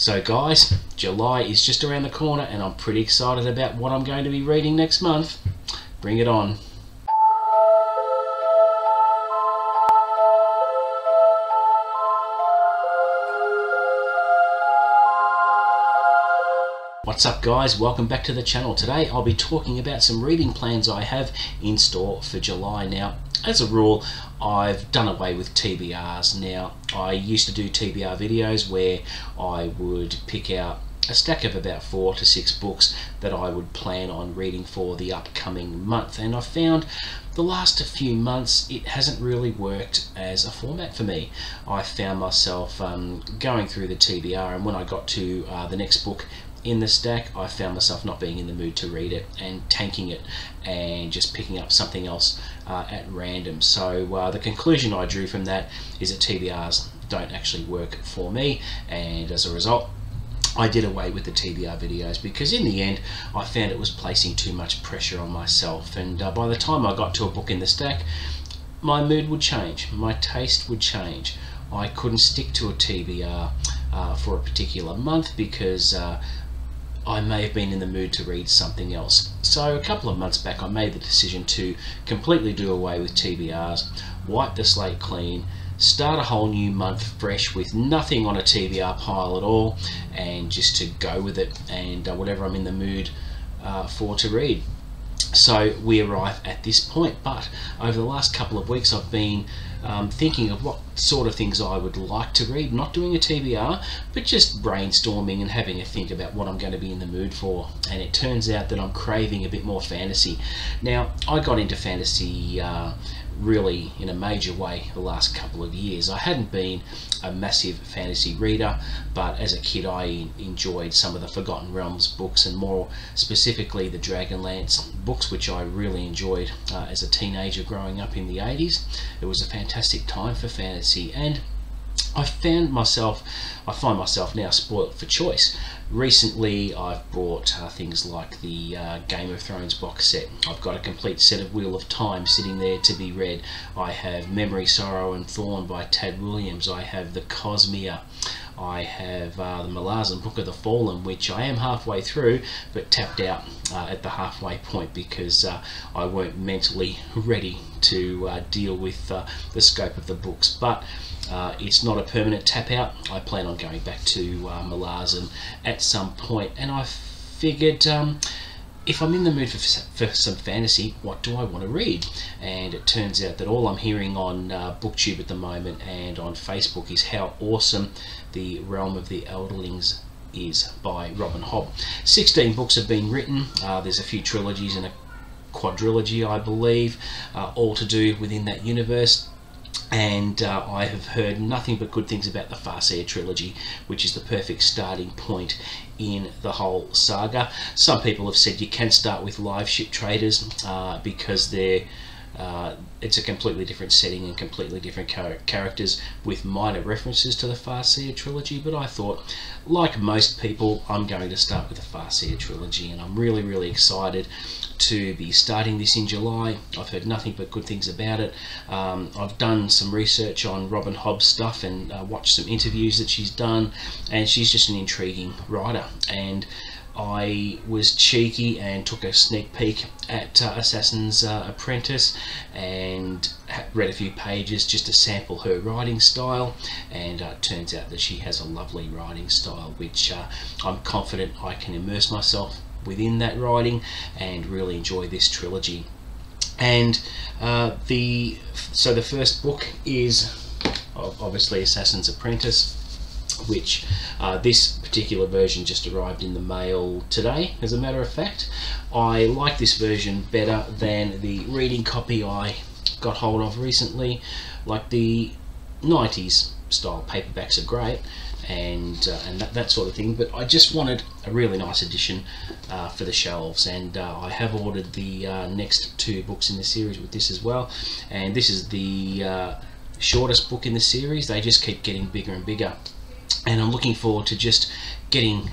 So guys, July is just around the corner and I'm pretty excited about what I'm going to be reading next month. Bring it on. What's up guys, welcome back to the channel. Today I'll be talking about some reading plans I have in store for July. Now, as a rule, I've done away with TBRs. Now, I used to do TBR videos where I would pick out a stack of about 4 to 6 books that I would plan on reading for the upcoming month, and I found the last few months it hasn't really worked as a format for me. I found myself going through the TBR, and when I got to the next book in the stack, I found myself not being in the mood to read it and tanking it and just picking up something else at random. So the conclusion I drew from that is that TBRs don't actually work for me, and as a result I did away with the TBR videos because in the end I found it was placing too much pressure on myself, and by the time I got to a book in the stack, my mood would change, my taste would change. I couldn't stick to a TBR for a particular month because I may have been in the mood to read something else. So a couple of months back I made the decision to completely do away with TBRs, wipe the slate clean, start a whole new month fresh with nothing on a TBR pile at all, and just to go with it and whatever I'm in the mood for to read. So we arrive at this point, but over the last couple of weeks I've been thinking of what sort of things I would like to read, not doing a TBR, but just brainstorming and having a think about what I'm going to be in the mood for. And it turns out that I'm craving a bit more fantasy. Now, I got into fantasy really in a major way the last couple of years. I hadn't been a massive fantasy reader, but as a kid I enjoyed some of the Forgotten Realms books, and more specifically the Dragonlance books, which I really enjoyed as a teenager growing up in the 80s. It was a fantastic time for fantasy, and I find myself now spoilt for choice. Recently I've bought things like the Game of Thrones box set. I've got a complete set of Wheel of Time sitting there to be read. I have Memory, Sorrow and Thorn by Tad Williams. I have the Cosmere. I have the Malazan Book of the Fallen, which I am halfway through but tapped out at the halfway point because I weren't mentally ready to deal with the scope of the books. But it's not a permanent tap out. I plan on going back to Malazan at some point, and I figured if I'm in the mood for some fantasy, what do I want to read? And it turns out that all I'm hearing on BookTube at the moment and on Facebook is how awesome The Realm of the Elderlings is by Robin Hobb. 16 books have been written. There's a few trilogies and a quadrilogy, I believe, all to do within that universe. And I have heard nothing but good things about the Farseer trilogy, which is the perfect starting point in the whole saga. Some people have said you can start with Live Ship Traders because it's a completely different setting and completely different characters with minor references to the Farseer trilogy, but I thought, like most people, I'm going to start with the Farseer trilogy, and I'm really excited to be starting this in July. I've heard nothing but good things about it. I've done some research on Robin Hobb's stuff and watched some interviews that she's done, and she's just an intriguing writer. And I was cheeky and took a sneak peek at Assassin's Apprentice and read a few pages just to sample her writing style, and it turns out that she has a lovely writing style, which I'm confident I can immerse myself within that writing and really enjoy this trilogy. And so the first book is obviously Assassin's Apprentice, which this particular version just arrived in the mail today, as a matter of fact. I like this version better than the reading copy I got hold of recently. Like, the 90s style paperbacks are great and that sort of thing, but I just wanted a really nice edition for the shelves, and I have ordered the next 2 books in the series with this as well. And this is the shortest book in the series. They just keep getting bigger and bigger, and I'm looking forward to just getting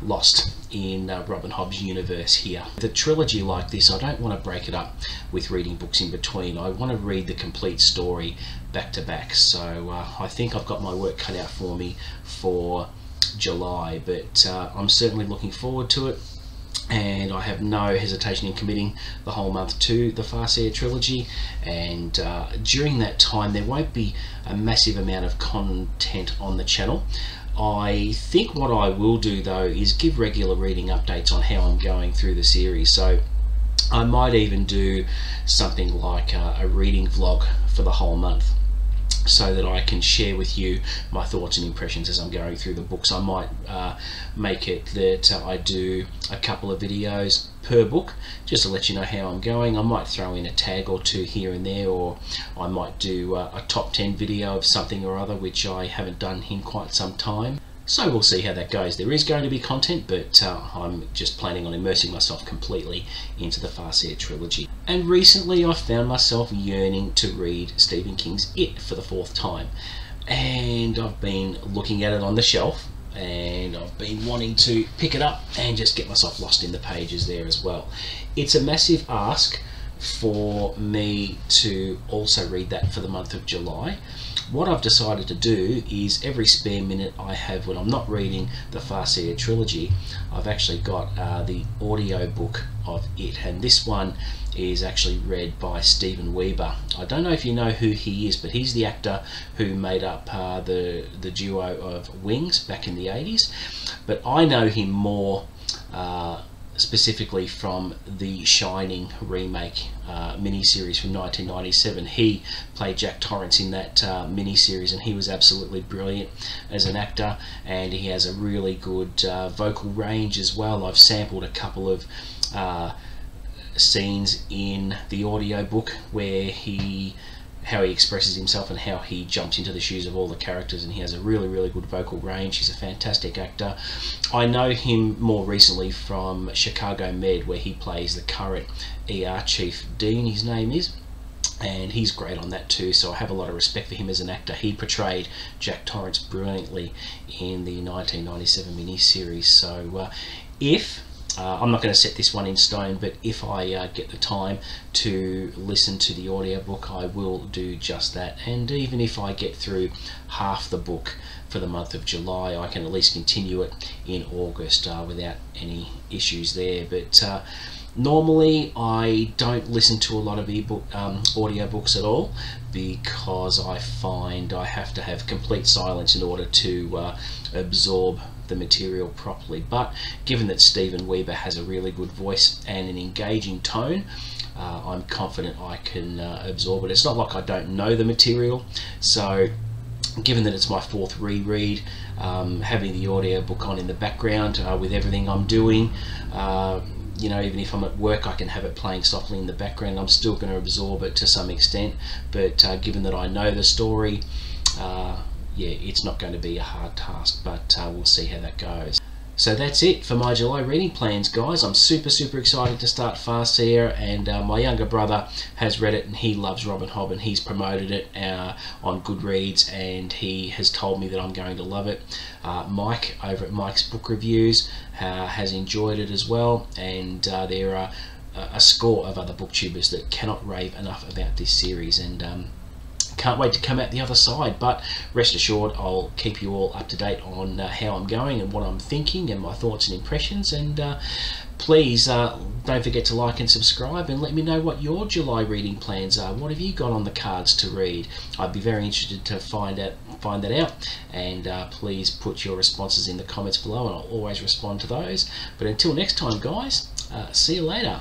lost in Robin Hobb's universe here. The trilogy like this, I don't want to break it up with reading books in between. I want to read the complete story back to back. So I think I've got my work cut out for me for July, but I'm certainly looking forward to it, and I have no hesitation in committing the whole month to the Farseer trilogy. And during that time there won't be a massive amount of content on the channel. I think what I will do though is give regular reading updates on how I'm going through the series. So I might even do something like a reading vlog for the whole month, so that I can share with you my thoughts and impressions as I'm going through the books. I might make it that I do a couple of videos per book just to let you know how I'm going. I might throw in a tag or two here and there, or I might do a top 10 video of something or other, which I haven't done in quite some time. So we'll see how that goes. There is going to be content, but I'm just planning on immersing myself completely into the Farseer trilogy. And recently I found myself yearning to read Stephen King's It for the 4th time. And I've been looking at it on the shelf, and I've been wanting to pick it up and just get myself lost in the pages there as well. It's a massive ask for me to also read that for the month of July. What I've decided to do is every spare minute I have when I'm not reading the Farseer trilogy, I've actually got the audio book of It, and this one is actually read by Steven Weber. I don't know if you know who he is, but he's the actor who made up the duo of Wings back in the 80s. But I know him more specifically from the Shining remake miniseries from 1997. He played Jack Torrance in that miniseries, and he was absolutely brilliant as an actor, and he has a really good vocal range as well. I've sampled a couple of scenes in the audio book where how he expresses himself and how he jumps into the shoes of all the characters, and he has a really good vocal range. He's a fantastic actor. I know him more recently from Chicago Med, where he plays the current ER chief, Dean his name is, and he's great on that too, so I have a lot of respect for him as an actor. He portrayed Jack Torrance brilliantly in the 1997 miniseries. So if I'm not going to set this one in stone, but if I get the time to listen to the audiobook, I will do just that. And even if I get through half the book for the month of July, I can at least continue it in August without any issues there. But normally I don't listen to a lot of audiobooks at all, because I find I have to have complete silence in order to absorb the material properly. But given that Steven Weber has a really good voice and an engaging tone, I'm confident I can absorb it. It's not like I don't know the material, so given that it's my 4th reread, having the audiobook on in the background with everything I'm doing, you know, even if I'm at work, I can have it playing softly in the background. I'm still going to absorb it to some extent, but given that I know the story, yeah, it's not going to be a hard task, but we'll see how that goes. So that's it for my July reading plans, guys. I'm super excited to start Farseer, and my younger brother has read it and he loves Robin Hobb, and he's promoted it on Goodreads, and he has told me that I'm going to love it. Mike over at Mike's Book Reviews has enjoyed it as well, and there are a score of other booktubers that cannot rave enough about this series, and can't wait to come out the other side. But rest assured, I'll keep you all up to date on how I'm going and what I'm thinking and my thoughts and impressions. And please don't forget to like and subscribe, and let me know what your July reading plans are. What have you got on the cards to read? I'd be very interested to find that out, and please put your responses in the comments below, and I'll always respond to those. But until next time, guys, see you later.